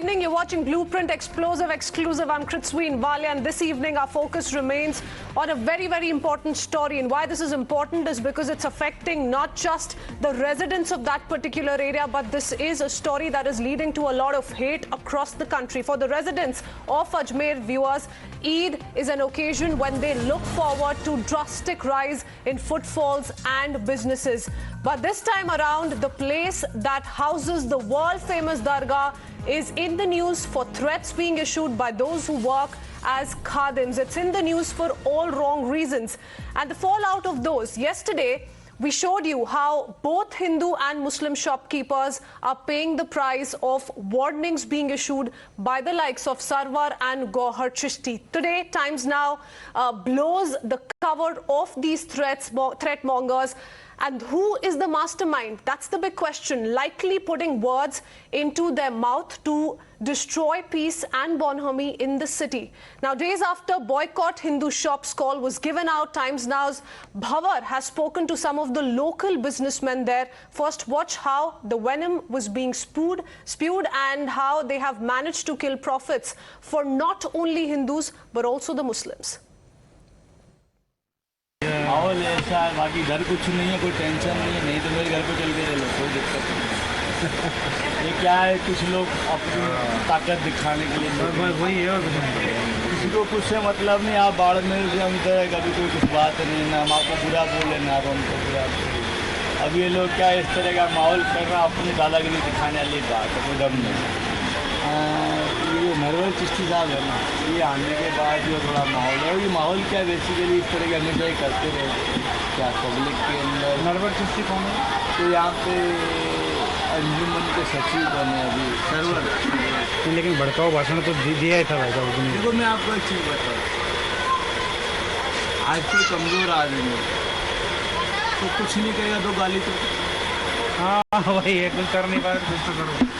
evening. You're watching Blueprint Explosive Exclusive. I'm Kritsween, Walia, and this evening our focus remains on a very, very important story. And why this is important is because it's affecting not just the residents of that particular area, but this is a story that is leading to a lot of hate across the country. For the residents of Ajmer, viewers, Eid is an occasion when they look forward to drastic rise in footfalls and businesses. But this time around, the place that houses the world-famous Dargah is in the news for threats being issued by those who work as khadims. It's in the news for all wrong reasons. And the fallout of those, yesterday, we showed you how both Hindu and Muslim shopkeepers are paying the price of warnings being issued by the likes of Sarwar and Gauhar Chisti. Today, Times Now blows the cover of these threat mongers. And who is the mastermind? That's the big question. Likely putting words into their mouth to destroy peace and bonhomie in the city. Now, days after boycott Hindu shops call was given out, Times Now's Bhavar has spoken to some of the local businessmen there. First, watch how the venom was being spewed and how they have managed to kill prophets for not only Hindus but also the Muslims. माहौल ऐसा है, बाकी घर कुछ नहीं है, कोई tension नहीं है, नहीं तो मेरे घर पे चल के रह लो, कोई दिक्कत नहीं। ये क्या है, कुछ लोग अपनी ताकत दिखाने के लिए वही है, किसी को कुछ से मतलब नहीं। आप बाढ़ में अंतर है, कभी कोई कुछ बात नहीं, ना हम आपको बुरा बोले ना आप हमको बुरा बोले। अब ये लोग क्या इस तरह का माहौल कर रहा है, अपनी दादागिरी दिखाने वाली बात है, कोई दम नहीं। ये सरवर चिश्ती साहब है ना, ये आने के बाद जो थोड़ा माहौल है, ये माहौल क्या बेसिकली इस तरह के हमेशा ही करते रहे क्या पब्लिक के अंदर। सरवर चिश्ती कौन है? तो यहाँ पे अंजुमन के सचिव बने अभी सरवर। लेकिन भड़काऊ भाषण तो दिया ही था भाई साहब। देखो मैं आपको एक चीज़ बताऊँ, आज कोई कमज़ोर आदमी तो कुछ नहीं करेगा, दो गाली तो हाँ वही है, कुछ कर नहीं पाए कुछ तो करो।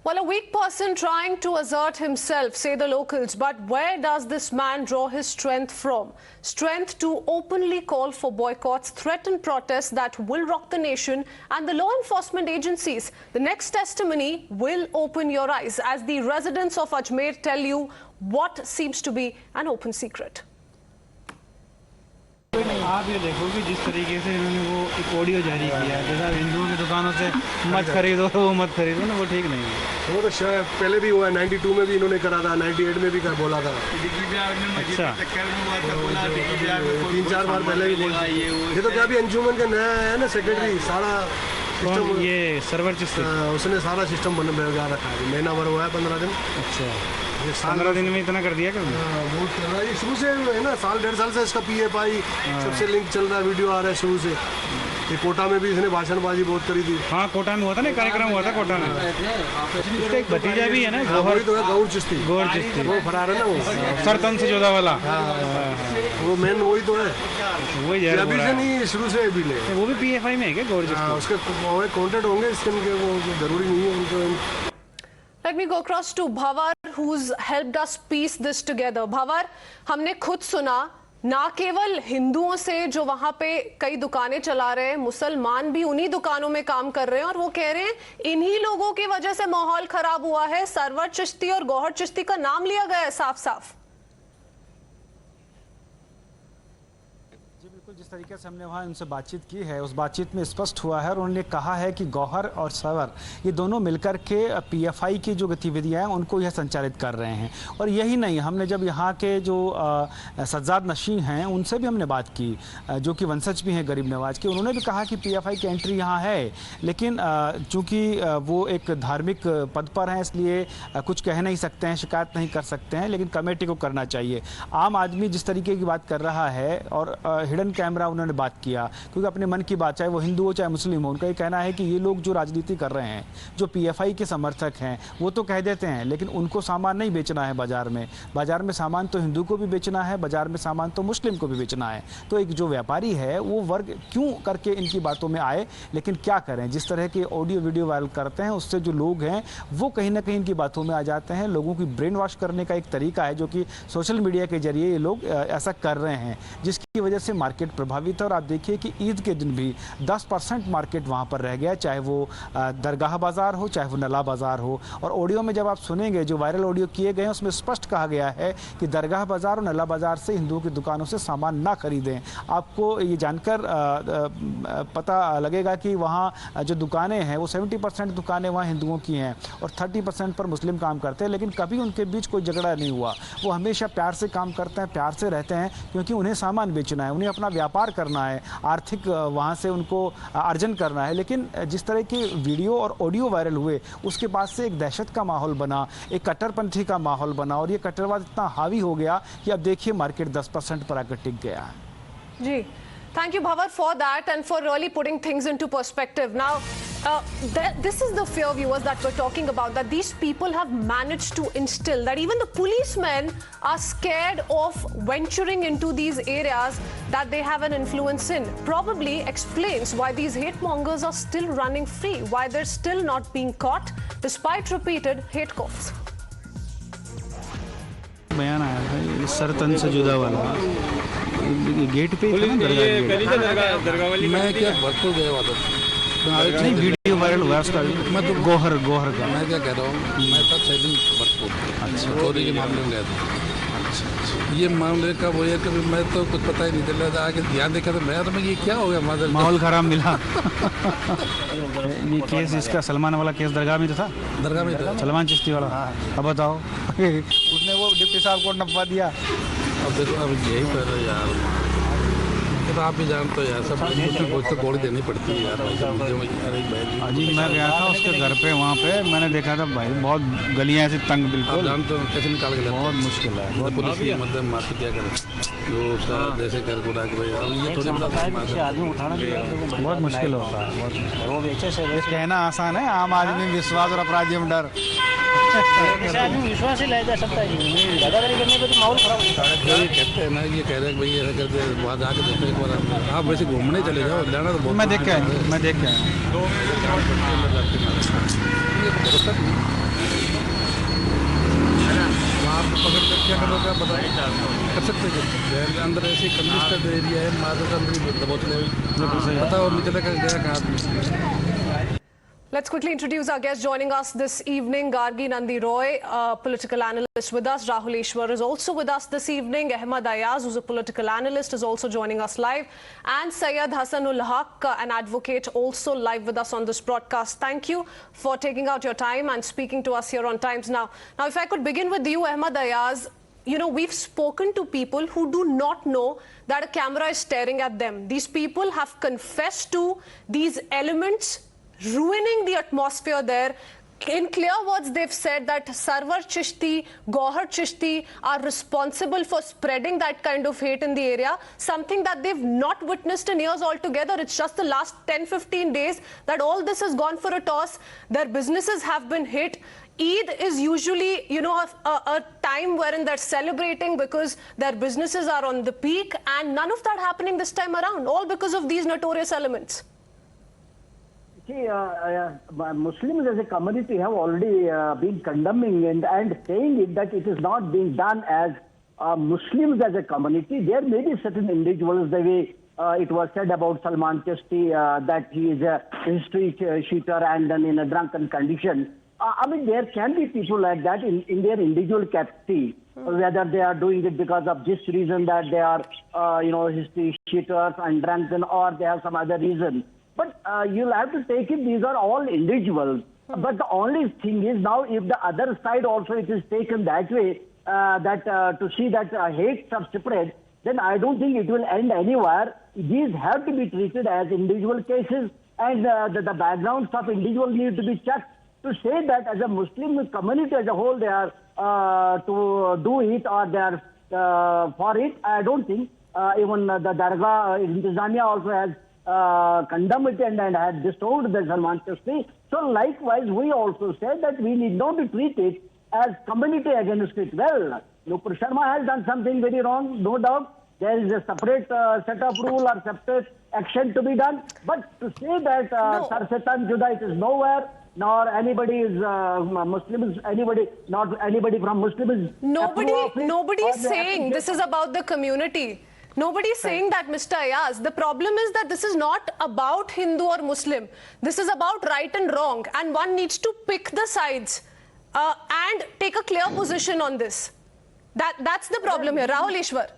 Well, a weak person trying to assert himself, say the locals. But where does this man draw his strength from? Strength to openly call for boycotts, threaten protests that will rock the nation and the law enforcement agencies. The next testimony will open your eyes as the residents of Ajmer tell you what seems to be an open secret. आप ये देखो कि जिस तरीके से इन्होंने वो एक ऑडियो जारी किया, जैसा हिंदुओं की दुकानों से मत खरीदो वो मत खरीदो ना, वो ठीक नहीं है। वो तो शायद पहले भी हुआ है, 92 में भी इन्होंने करा था, 98 में भी बोला था। अच्छा, 3-4 बार पहले भी बोला। ये तो क्या भी अंजुमन का नया है ना सेक्रेटरी, सारा सिस्टम ये सरवर चिश्ती उसने सारा सिस्टम बना रखा है। महीना भर हुआ है, 15 दिन। अच्छा, 15 दिन में इतना कर दिया कर बहुत कर रहा है शुरू से है ना, साल 1.5 साल से इसका PFI सबसे लिंक चल रहा है, वीडियो आ रहा है शुरू से। ये कोटा में भी इसने भाषणबाजी बहुत करी थी। हाँ, कोटा में हुआ था ना, कार्यक्रम हुआ था कोटा में। इसका एक भतीजा भी है ना, गौहर चिश्ती, गौहर चिश्ती, वो फरार है ना, वो सरतन से जोधा वाला, वो मेन वही तो है, वही अभी से नहीं, शुरू से भी ले। वो भी PFI में है क्या गौहर चिश्ती? उसके कॉन्टेक्ट होंगे इसके, वो जरूरी नहीं है उनको। Let me go across to Bhavar, who's helped us piece this together. Bhavar, हमने खुद सुना ना केवल हिंदुओं से जो वहां पे कई दुकानें चला रहे हैं, मुसलमान भी उन्हीं दुकानों में काम कर रहे हैं और वो कह रहे हैं इन्हीं लोगों की वजह से माहौल खराब हुआ है। सरवर चिश्ती और गौहर चिश्ती का नाम लिया गया है साफ साफ। जिस तरीके से हमने वहाँ उनसे बातचीत की है, उस बातचीत में स्पष्ट हुआ है और उन्होंने कहा है कि गौहर और सरवर ये दोनों मिलकर के PFI की जो गतिविधियाँ हैं उनको यह संचालित कर रहे हैं। और यही नहीं, हमने जब यहाँ के जो सज्जाद नशीं हैं उनसे भी हमने बात की, जो कि वंशज भी हैं गरीब नवाज के, उन्होंने भी कहा कि PFI की एंट्री यहाँ है, लेकिन चूँकि वो एक धार्मिक पद पर हैं इसलिए कुछ कह नहीं सकते हैं, शिकायत नहीं कर सकते हैं, लेकिन कमेटी को करना चाहिए। आम आदमी जिस तरीके की बात कर रहा है और हिडन कैमरा उन्होंने बात किया, क्योंकि अपने मन की बात, चाहे वो हिंदू हो चाहे मुस्लिम हो, उनका ये कहना है कि ये लोग जो राजनीति कर रहे हैं, जो PFI के समर्थक हैं, वो तो कह देते हैं, लेकिन उनको सामान नहीं बेचना है बाजार में। बाजार में सामान तो हिंदू को भी बेचना है, बाजार में सामान तो मुस्लिम को भी बेचना है। तो एक जो व्यापारी है वो वर्ग क्यों करके इनकी बातों में आए, लेकिन क्या करें, जिस तरह के ऑडियो वीडियो वायरल करते हैं उससे जो लोग हैं वो कहीं ना कहीं इनकी बातों में आ जाते हैं। लोगों की ब्रेन वॉश करने का एक तरीका है जो कि सोशल मीडिया के जरिए ये लोग ऐसा कर रहे हैं, जिसकी वजह से मार्केट प्रभावित है। और आप देखिए कि ईद के दिन भी 10% मार्केट वहाँ पर रह गया, चाहे वो दरगाह बाज़ार हो, चाहे वो नला बाज़ार हो। और ऑडियो में जब आप सुनेंगे, जो वायरल ऑडियो किए गए हैं, उसमें स्पष्ट कहा गया है कि दरगाह बाज़ार और नला बाज़ार से हिंदुओं की दुकानों से सामान ना खरीदें। आपको ये जानकर पता लगेगा कि वहाँ जो दुकानें हैं वो 70% दुकानें वहाँ हिंदुओं की हैं और 30% पर मुस्लिम काम करते हैं, लेकिन कभी उनके बीच कोई झगड़ा नहीं हुआ। वो हमेशा प्यार से काम करते हैं, प्यार से रहते हैं, क्योंकि उन्हें सामान बेचना है, उन्हें अपना व्यापार करना है, आर्थिक वहाँ से उनको अर्जन करना है। लेकिन जिस तरह के वीडियो और ऑडियो वायरल हुए, उसके बाद से एक दहशत का माहौल बना, एक कट्टरपंथी का माहौल बना और ये कट्टरवाद इतना हावी हो गया कि अब देखिए मार्केट 10% पर आकर टिक गया है। जी, thank you, Bhavar, for that and for really putting things into perspective. Now, this is the fear, viewers, that we're talking about, that these people have managed to instill, that even the policemen are scared of venturing into these areas that they have an influence in. Probably explains why these hate mongers are still running free, why they're still not being caught despite repeated hate calls. बयान आया था ये सरतन से जुदा वाला, gate पे ही था ना दरगाह वाली। मैं क्या भरपूर गया हुआ था, नहीं वीडियो वायरल हुआ उसका। मैं तो गौहर का मैं क्या कह रहा हूँ, मैं था 6 दिन भरपूर। अच्छा, चोरी के मामले में गया था। अच्छा, ये मामले का वो है कि मैं तो कुछ पता ही नहीं चल रहा था, आगे ध्यान देखा तो मैं ये क्या हो गया, माहौल खराब मिला। ये केस इसका सलमान वाला केस दरगाह में था, दरगाह में था, सलमान चिश्ती वाला। अब बताओ उसने वो डिप्टी साहब को नपवा दिया। अब देखो अब यही कर रहे यार, तो आप भी जानते हो यार, सब कुछ तो गोली देनी पड़ती है यार। अजी मैं गया था उसके घर पे, वहाँ पे मैंने देखा था भाई बहुत गलियाँ ऐसी तंग, बिल्कुल जानते हो कैसे निकाल के बहुत मुश्किल है। बहुत पुलिस की मदद मार क्या करे जो उसका जैसे कर गुड़ा के भाई, अब ये थोड़ी आदमी उठाना बहुत मुश्किल होता है। वो कहना आसान है, आम आदमी विश्वास और अपराधियों में डर। आदमी विश्वास ही ले जा सकता है, दादागिरी करने पे तो माहौल खराब होता है। ये कहते हैं ना, ये कह रहे हैं भाई ऐसा करते वहाँ जाके देखो एक बार, आप वैसे घूमने चले जाओ, लेना तो बहुत। मैं देख के आया। वहाँ पकड़ कर क्या करोगे आप बताइए, कर सकते हैं अंदर ऐसी कंजेस्टेड एरिया है, मार्केट अंदर दबोच ले, बताओ निकले कर गया कहाँ। Let's quickly introduce our guest joining us this evening. Gargi Nandi Roy, political analyst with us. Rahul Easwar is also with us this evening. Ahmed Ayaz, who's a political analyst, is also joining us live. And Syed Hassanul Haque, an advocate, also live with us on this broadcast. Thank you for taking out your time and speaking to us here on Times Now. Now, if I could begin with you, Ahmed Ayaz, you know, we've spoken to people who do not know that a camera is staring at them. These people have confessed to these elements ruining the atmosphere there. In clear words, they've said that Sarwar Chishti, Gauhar Chisti are responsible for spreading that kind of hate in the area, something that they've not witnessed in years altogether. It's just the last 10-15 days that all this has gone for a toss. Their businesses have been hit. Eid is usually, you know, a time wherein they're celebrating because their businesses are on the peak, and none of that happening this time around, all because of these notorious elements. See, Muslims as a community have already been condemning and saying it that it is not being done as Muslims as a community. There may be certain individuals, the way it was said about Salman Chishti, that he is a history cheater and then in a drunken condition. I mean, there can be people like that in their individual capacity, whether they are doing it because of this reason that they are, you know, history cheaters and drunken, or they have some other reason. But you'll have to take it, these are all individuals. But the only thing is now, if the other side also it is taken that way, that to see that hate subspread, then I don't think it will end anywhere. These have to be treated as individual cases, and the backgrounds of individuals need to be checked. To say that as a Muslim community as a whole they are to do it or they are for it, I don't think. Even the Dargah Intizamiya also has condemned it and had disturbed the Salman Chishti. So likewise, we also said that we need not to treat it as community against it. Well, Nupur Sharma has done something very wrong, no doubt. There is a separate set of rule or separate action to be done. But to say that Sarsetan Juda, it is nowhere, nor anybody is Muslims, not anybody from Muslims. Nobody is saying this is about the community. Nobody's saying that, Mr. Ayaz. The problem is that this is not about Hindu or Muslim. This is about right and wrong, and one needs to pick the sides and take a clear position on this. That's the problem here. Rahul Easwar.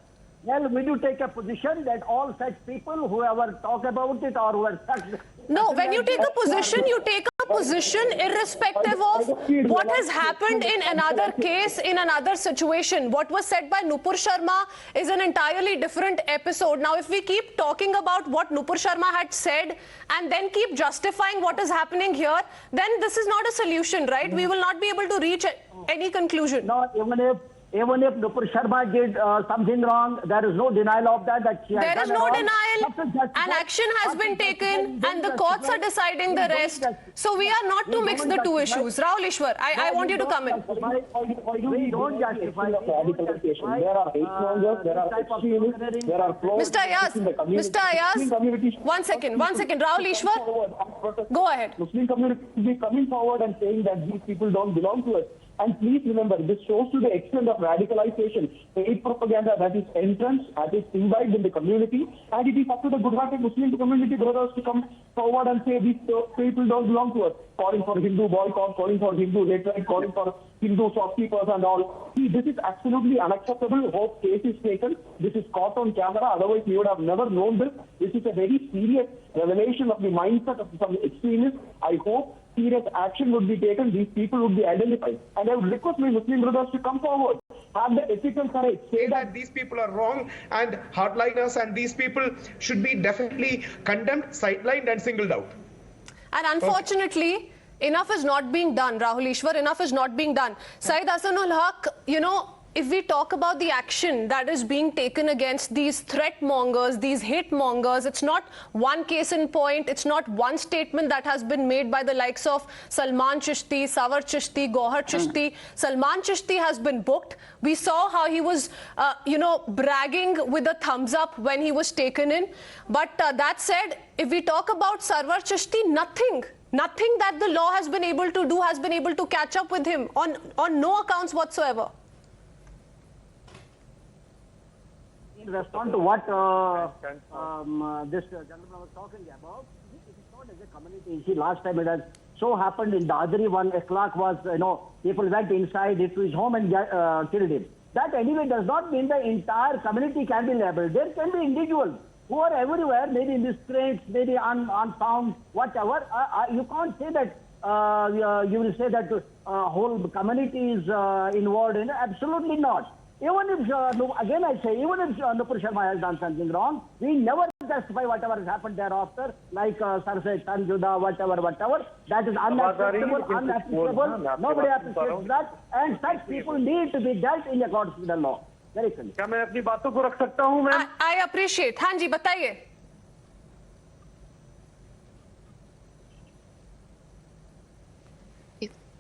Well, will you take a position that all such people, whoever talk about it or who are such... No, when you take a position, you take a position irrespective of what has happened in another case, in another situation. What was said by Nupur Sharma is an entirely different episode. Now, if we keep talking about what Nupur Sharma had said and then keep justifying what is happening here, then this is not a solution, right? We will not be able to reach any conclusion. No, even if Nupur Sharma did something wrong, there is no denial of that. There is no denial. An action has been taken and the courts are deciding the rest. So we are not to mix the two issues. Rahul Easwar, I want you to come in. We don't justify radicalization. There are hate mongers, there are extremists, there are flaws. Mr. Ayaz, one second. Rahul Easwar, go ahead. Muslim community will be coming forward and saying that these people don't belong to us. And please remember, this shows to the extent of radicalization, hate propaganda that is entrenched, that is imbibed in the community, and it is up to the good-hearted Muslim community brothers to come forward and say these people don't belong to us, calling for Hindu boycott, calling for Hindu hatred, calling for Hindu shopkeepers and all. See, this is absolutely unacceptable. Hope case is taken. This is caught on camera. Otherwise, we would have never known this. This is a very serious revelation of the mindset of some extremists. I hope serious action would be taken, these people would be identified. And I would request my Muslim brothers to come forward, have the ethical courage, say that these people are wrong and hardliners, and these people should be definitely condemned, sidelined and singled out. And unfortunately, enough is not being done, Rahul Easwar, enough is not being done. Syed Hassanul Haque, you know, if we talk about the action that is being taken against these threat mongers, these hate mongers, it's not one case in point, it's not one statement that has been made by the likes of Salman Chishti, Sarwar Chishti, Gauhar Chisti. Salman Chishti has been booked. We saw how he was, bragging with a thumbs up when he was taken in. But that said, if we talk about Sarwar Chishti, nothing that the law has been able to do has been able to catch up with him on no accounts whatsoever. In response to what this gentleman was talking about, it is not as a community. See, last time it has so happened in Dadri, a clerk was, people went inside to his home and killed him. That anyway does not mean the entire community can be labeled. There can be individuals who are everywhere, maybe miscreants, maybe unfound, whatever. You can't say that, you will say that whole community is involved in it. Absolutely not. Even if, again I say, even if Nupur Sharma has done something wrong, we never justify whatever has happened thereafter, like Sarse, Sanjuda, whatever. That is unacceptable. Nobody appreciates that. And such people need to be dealt in accordance with the law. Very clearly. क्या मैं अपनी बातों को रख सकता हूं ma'am? I appreciate. हाँ जी, बताइए.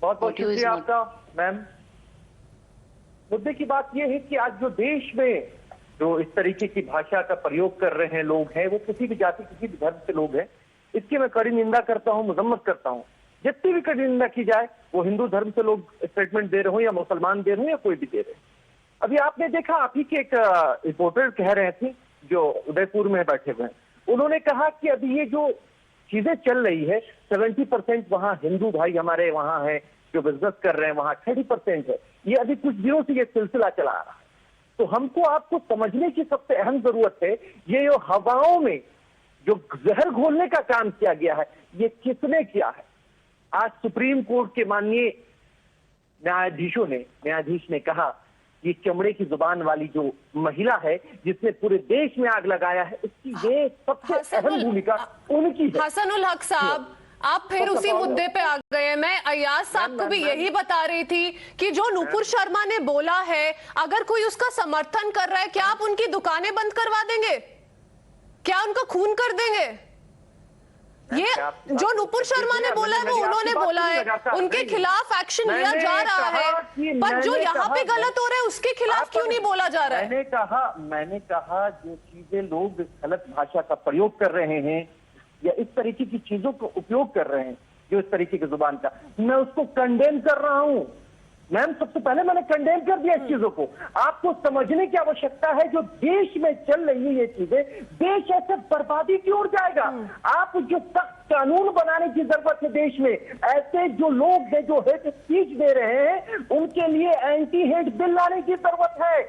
बहुत शुक्रिया आपका मैम. मुद्दे की बात यह है कि आज जो देश में जो इस तरीके की भाषा का प्रयोग कर रहे हैं लोग हैं, वो किसी भी जाति, किसी भी धर्म से लोग हैं, इसकी मैं कड़ी निंदा करता हूं, मजम्मत करता हूं. जितनी भी कड़ी निंदा की जाए, वो हिंदू धर्म से लोग स्टेटमेंट दे रहे हो या मुसलमान दे रहे हो या कोई भी दे रहे. अभी आपने देखा, आप ही के एक रिपोर्टर कह रहे थे जो उदयपुर में बैठे हुए हैं, उन्होंने कहा कि अभी ये जो चीजें चल रही है, 70% वहां हिंदू भाई हमारे वहां है जो बिजनेस कर रहे हैं, वहां 30% है. ये अभी कुछ दिनों से ये सिलसिला चला आ रहा है. तो हमको आपको समझने की सबसे अहम जरूरत है, ये जो हवाओं में जो जहर घोलने का काम किया गया है, ये किसने किया है. आज सुप्रीम कोर्ट के माननीय न्यायाधीश ने कहा, ये चमड़े की जुबान वाली जो महिला है जिसने पूरे देश में आग लगाया है, उसकी ये सबसे अहम भूमिका उनकी है. हसनुल हक साहब, आप फिर उसी मुद्दे पे आ गए. मैं अयाज साहब को भी यही बता रही थी कि जो नुपुर शर्मा ने बोला है, अगर कोई उसका समर्थन कर रहा है, क्या आप उनकी दुकानें बंद करवा देंगे? क्या उनका खून कर देंगे? ये जो नुपुर शर्मा ने बोला है वो उन्होंने बोला है, उनके खिलाफ एक्शन लिया जा रहा है, पर जो यहाँ पे गलत हो रहा है उसके खिलाफ क्यों नहीं बोला जा रहा है? मैंने कहा जो चीजें लोग गलत भाषा का प्रयोग कर रहे हैं या इस तरीके की चीजों को उपयोग कर रहे हैं, जो इस तरीके की जुबान का, मैं उसको कंडेम कर रहा हूं. मैम सबसे पहले मैंने कंडेम कर दिया इस चीजों को। आपको समझने की आवश्यकता है जो देश में चल रही है ये चीजें, देश ऐसे बर्बादी की ओर जाएगा। आप जो सख्त कानून बनाने की जरूरत है देश में, ऐसे जो लोग हैं जो हेट स्पीच दे रहे हैं उनके लिए एंटी हेट बिल लाने की जरूरत है।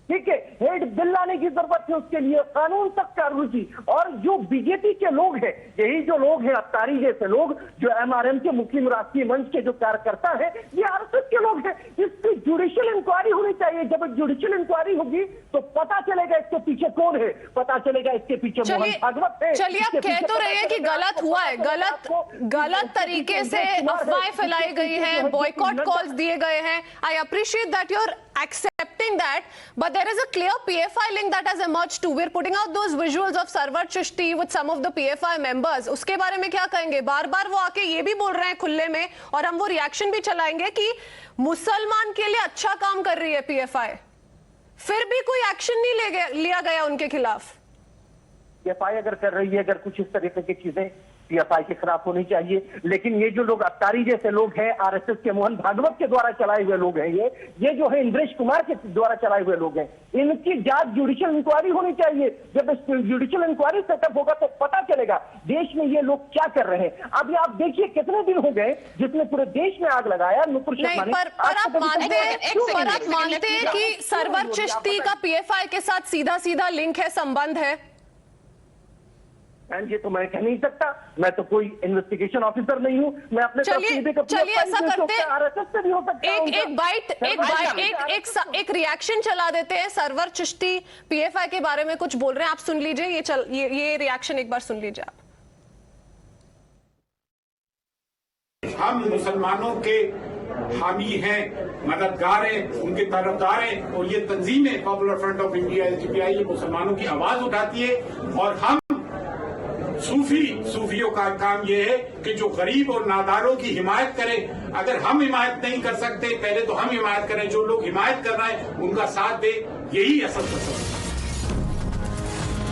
ठीक है, हेट बिल लाने की जरूरत है, उसके लिए कानून तक कार्यवाही। और जो बीजेपी के लोग हैं, यही जो लोग हैं अत्तारी जैसे लोग, जो एमआरएम के मुस्लिम राष्ट्रीय मंच के जो कार्यकर्ता हैं, ये आरएसएस के लोग हैं। इसकी जुडिशियल इंक्वायरी होनी चाहिए। जब जुडिशियल इंक्वायरी होगी तो पता चलेगा इसके पीछे कौन है, पता चलेगा इसके पीछे मोहन भागवत है। चलिए आप कह तो रहे हैं कि गलत हुआ है, गलत तरीके से अफवाहें फैलाई गई है, बॉयकॉट कॉल्स दिए गए हैं। I appreciate that you are accepting that, but there is a clear PFI link that has emerged too. We're putting out those visuals of Sarwar Chishti with some of the PFI members. उसके बारे में क्या कहेंगे? बार बार वो आके ये भी बोल रहे हैं खुले में, और हम वो रिएक्शन भी चलाएंगे कि मुसलमान के लिए अच्छा काम कर रही है PFI, फिर भी कोई एक्शन नहीं लिया गया उनके खिलाफ। PFI अगर कर रही है, अगर कुछ इस तरीके की चीजें PFI के खिलाफ होनी चाहिए, लेकिन ये जो लोग अत्तारी जैसे लोग हैं, आरएसएस के मोहन भागवत के द्वारा चलाए हुए लोग हैं, ये जो है इंद्रेश कुमार के द्वारा चलाए हुए लोग हैं, इनकी जांच जुडिशियल इंक्वायरी होनी चाहिए। जब जुडिशियल इंक्वायरी सेटअप होगा तो पता चलेगा देश में ये लोग क्या कर रहे हैं। अभी आप देखिए कितने दिन हो गए जिसने पूरे देश में आग लगाया। पर आप मानते हैं कि सरवर चिश्ती का PFI के साथ सीधा सीधा लिंक है, संबंध है? ये तो मैं कह नहीं सकता, मैं तो कोई इन्वेस्टिगेशन ऑफिसर नहीं हूं। मैं अपने चलिए ऐसा करते हैं, एक रिएक्शन चला देते हैं। सरवर चिश्ती PFI के बारे में कुछ बोल रहे हैं, आप सुन लीजिए। ये रिएक्शन एक बार सुन लीजिए आप। हम मुसलमानों के हामी हैं, मददगार हैं, उनके तरफदार हैं, और ये तंजीमें popular front of India SDPI ये मुसलमानों की आवाज उठाती है। और हम सूफियों का काम ये है कि जो गरीब और नादारों की हिमायत करें। अगर हम हिमायत नहीं कर सकते, पहले तो हम हिमायत करें, जो लोग हिमायत कर रहे हैं उनका साथ दे, यही असल पसंद।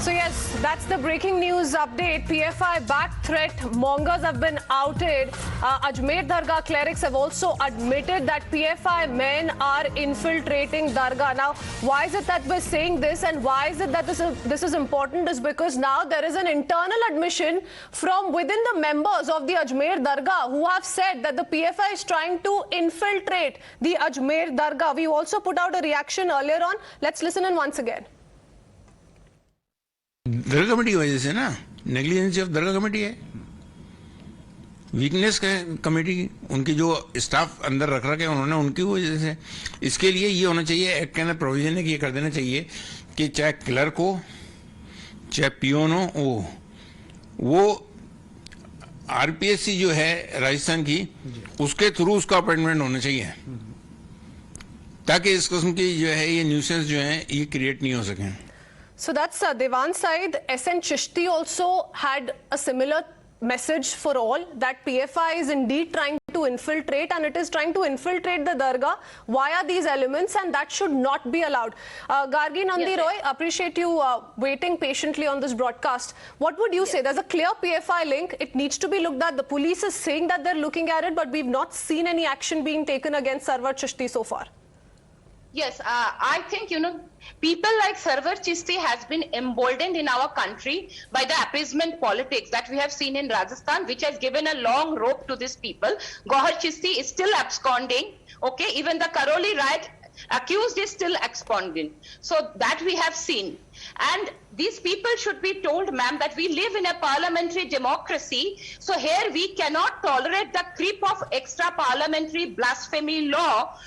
So yes, that's the breaking news update. PFI back threat. Mongers have been outed. Ajmer Dargah clerics have also admitted that PFI men are infiltrating Dargah. Now, why is it that we're saying this, and why is it that this is important? Is because now there is an internal admission from within the members of the Ajmer Dargah who have said that the PFI is trying to infiltrate the Ajmer Dargah. We also put out a reaction earlier on. Let's listen in once again. Dargah committee की वजह से ना, negligence of Dargah committee है, weakness का committee, उनकी जो staff अंदर रख रखे उन्होंने, उनकी वजह से। इसके लिए ये होना चाहिए, एक्ट के अंदर प्रोविजन है कि ये कर देना चाहिए कि चाहे क्लर्क हो चाहे पियोन हो, वो RPSC जो है राजस्थान की, उसके थ्रू उसका अपॉइंटमेंट होना चाहिए, ताकि इस किस्म की जो है ये न्यूसेंस जो है ये क्रिएट नहीं हो सके। So that's Devan Syed. SN Chishti also had a similar message for all, that PFI is indeed trying to infiltrate, and it is trying to infiltrate the Dargah via these elements, and that should not be allowed. Gargi Nandi Roy, appreciate you waiting patiently on this broadcast. What would you say? There's a clear PFI link. It needs to be looked at. The police is saying that they're looking at it, but we've not seen any action being taken against Sarwar Chishti so far. Yes, I think, people like Sarwar Chishti has been emboldened in our country by the appeasement politics that we have seen in Rajasthan, which has given a long rope to these people. Gauhar Chisti is still absconding. Okay, even the Karauli riot accused is still absconding. So that we have seen. And these people should be told, ma'am, that we live in a parliamentary democracy. So here we cannot tolerate the creep of extra parliamentary blasphemy law,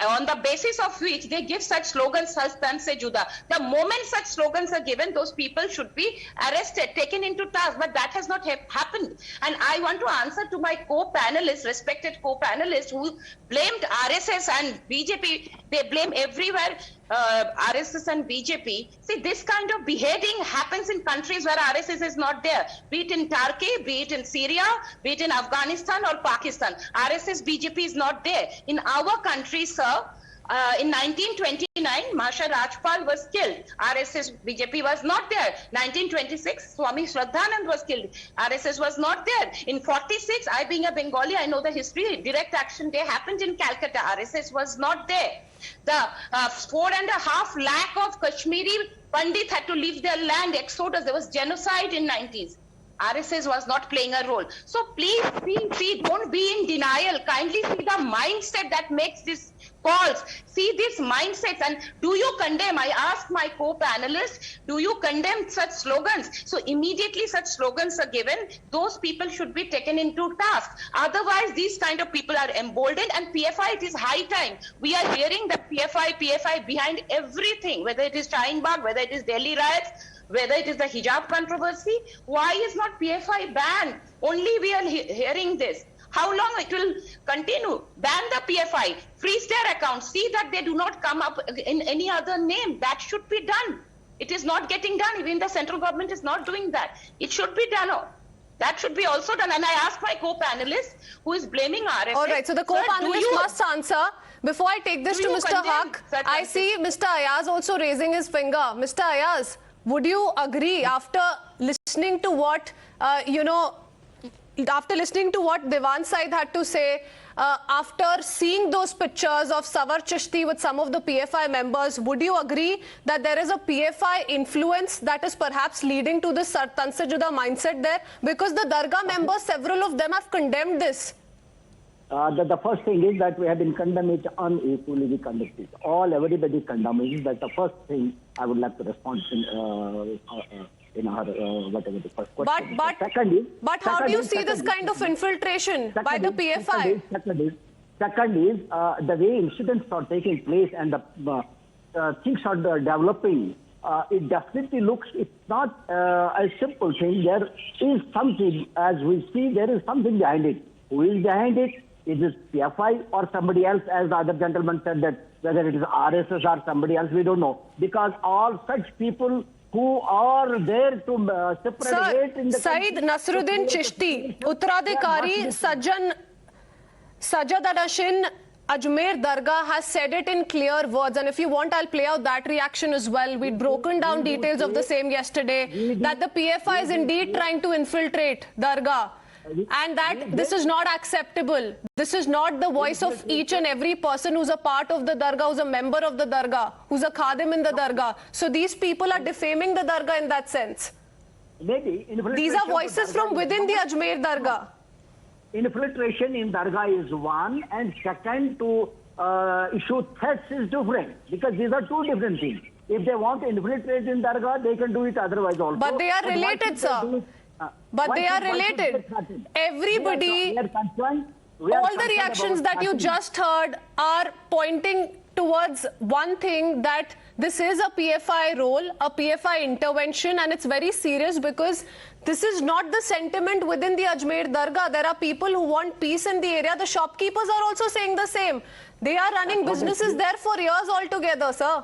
on the basis of which they give such slogans, such tan se juda. The moment such slogans are given, those people should be arrested, taken into task, but that has not happened. And I want to answer to my co-panelists, respected co-panelists, who blamed RSS and BJP. They blame everywhere RSS and BJP. See, this kind of beheading happens in countries where RSS is not there, be it in Turkey, be it in Syria, be it in Afghanistan or Pakistan. RSS, BJP is not there. In our country, sir, In 1929, Mahasaya Rajpal was killed. RSS, BJP was not there. 1926, Swami Shraddhanand was killed. RSS was not there. In 46, I being a Bengali, I know the history. Direct Action Day happened in Calcutta. RSS was not there. The 4.5 lakh of Kashmiri Pandit had to leave their land, exodus. There was genocide in 90s. RSS was not playing a role. So please see, don't be in denial. Kindly see the mindset that makes this calls. See these mindsets, and do you condemn? I asked my co-panelists, do you condemn such slogans? So immediately such slogans are given. Those people should be taken into task. Otherwise, these kind of people are emboldened, and PFI, it is high time. We are hearing that PFI behind everything, whether it is Shaheen Bagh, whether it is Delhi riots, whether it is the hijab controversy. Why is not PFI banned? Only we are hearing this. How long it will continue? Ban the PFI, freeze their accounts, see that they do not come up in any other name. That should be done. It is not getting done. Even the central government is not doing that. It should be done. That should be also done. And I asked my co-panelist, who is blaming RSS. All right, so the co-panelist must answer. Before I take this to Mr. Haque, I see Mr. Ayaz also raising his finger. Mr. Ayaz, would you agree after listening to what, after listening to what Diwan Said had to say, after seeing those pictures of Sarwar Chishti with some of the PFI members, would you agree that there is a PFI influence that is perhaps leading to this Tanse Juda mindset there? Because the Dargah members, several of them have condemned this. The first thing is that we have been condemned it unequally, we conduct it. Everybody condemns it. That's the first thing I would like to respond in our whatever the first question. But how do you see this kind of infiltration by the PFI? Second is the way incidents are taking place and the things are developing. It definitely looks, it's not a simple thing. There is something, as we see, there is something behind it. Who is behind it? Is it PFI or somebody else, as the other gentleman said, that whether it is RSS or somebody else, we don't know. Because all such people who are there to separate in the Syed Nasruddin Chishti, Uttaradhikari Sajad Adashin Ajmer Dargah has said it in clear words, and if you want, I'll play out that reaction as well. We'd broken down details of the same yesterday, that the PFI is indeed trying to infiltrate Dargah. And that this is not acceptable. This is not the voice of each and every person who's a part of the Dargah, who's a member of the Dargah, who's a khadim in the Dargah. So these people are defaming the Dargah in that sense. Maybe these are voices from within the Ajmer Dargah. Infiltration in Dargah is one, and second, to issue threats is different, because these are two different things. If they want to infiltrate in Dargah, they can do it otherwise also. But they are related, sir. But they are related. Everybody, all the reactions that you just heard are pointing towards one thing, that this is a PFI role, a PFI intervention, and it's very serious because this is not the sentiment within the Ajmer Dargah. There are people who want peace in the area. The shopkeepers are also saying the same. They are running businesses there for years altogether, sir.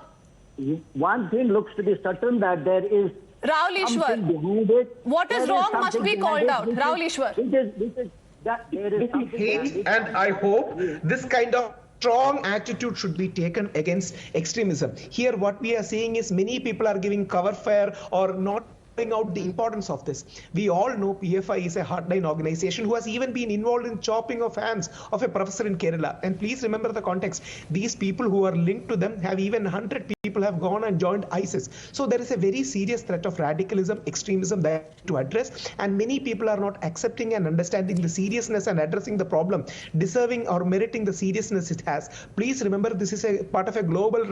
One thing looks to be certain, that there is Rahul Easwar, what is wrong must be called out. Rahul Easwar. This is hate, and I hope this kind of strong attitude should be taken against extremism. Here what we are seeing is many people are giving cover fire or not out the importance of this. We all know PFI is a hardline organization who has even been involved in chopping of hands of a professor in Kerala. And please remember the context. These people who are linked to them have even 100 people have gone and joined ISIS. So there is a very serious threat of radicalism, extremism that to address. And many people are not accepting and understanding the seriousness and addressing the problem, deserving or meriting the seriousness it has. Please remember, this is a part of a global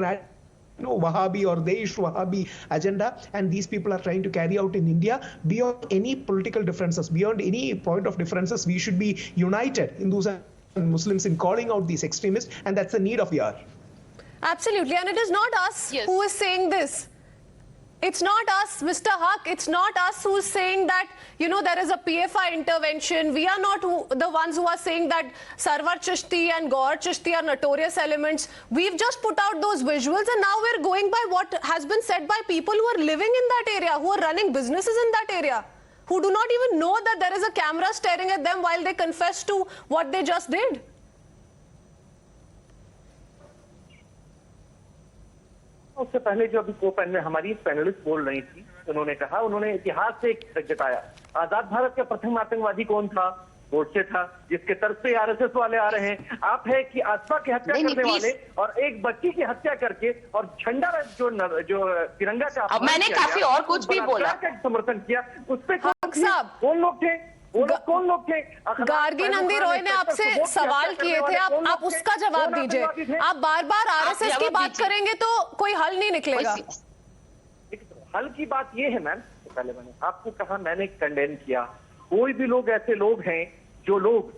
Wahhabi or Deish Wahhabi agenda, and these people are trying to carry out in India. Beyond any political differences, beyond any point of differences, we should be united, Hindus and Muslims, in calling out these extremists, and that's the need of the hour. Absolutely, and it is not us who is saying this. It's not us, Mr. Haque, it's not us who's saying that, there is a PFI intervention. We are not the ones who are saying that Sarwar Chishti and Gauhar Chisti are notorious elements. We've just put out those visuals, and now we're going by what has been said by people who are living in that area, who are running businesses in that area, who do not even know that there is a camera staring at them while they confess to what they just did. उससे पहले जो अभी हमारी panelist बोल रही थी, उन्होंने कहा, उन्होंने इतिहास से एक जताया। आजाद भारत का प्रथम आतंकवादी कौन था? गोडसे था, जिसके तरफ से आरएसएस वाले आ रहे हैं। आप है कि आसपा की हत्या करने वाले और एक बच्ची की हत्या करके और झंडा जो तिरंगा का अब मैंने काफी और कुछ भी बोला, समर्थन किया, उस पर कौन लोग थे? कौन लोग थे? गार्गी नंदी रॉय ने आपसे सवाल किए थे, आप उसका जवाब दीजिए। आप बार बार आरएसएस की बात करेंगे तो कोई हल नहीं निकलेगा। हल की बात ये है मैम, पहले मैंने आपको कहा, मैंने कंडेम किया। कोई भी लोग ऐसे लोग हैं जो लोग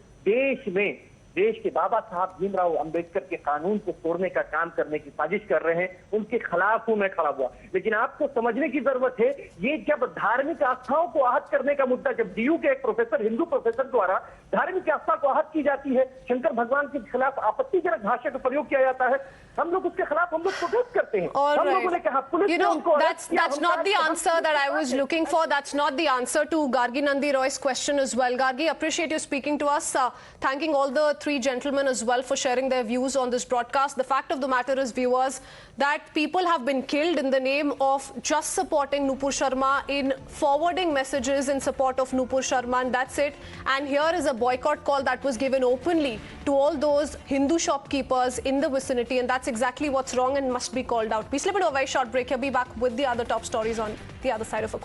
देश के बाबा साहब भीमराव अंबेडकर के कानून को तोड़ने का काम करने की साजिश कर रहे हैं, उनके खिलाफ हूं मैं खड़ा हुआ। लेकिन आपको समझने की जरूरत है, ये जब धार्मिक आस्थाओं को आहत करने का मुद्दा, जब डीयू के एक प्रोफेसर, हिंदू प्रोफेसर द्वारा धार्मिक आस्था को आहत की जाती है, शंकर भगवान के खिलाफ आपत्तिजनक भाषा का प्रयोग किया जाता है, हम लोग उसके खिलाफ प्रोटेस्ट करते हैं। हम लोगों ने कहा पुलिस ने उनको that's not the answer that I was looking for. That's not the answer to Gargi Nandi Roy's question as well. Gargi, appreciate you speaking to us. Thanking all the three gentlemen as well for sharing their views on this broadcast. The fact of the matter is, viewers, that people have been killed in the name of just supporting Nupur Sharma, in forwarding messages in support of Nupur Sharma, and that's it. And here is a boycott call that was given openly to all those Hindu shopkeepers in the vicinity, and that's exactly what's wrong and must be called out. We slip into a very short break here. Be back with the other top stories on the other side of a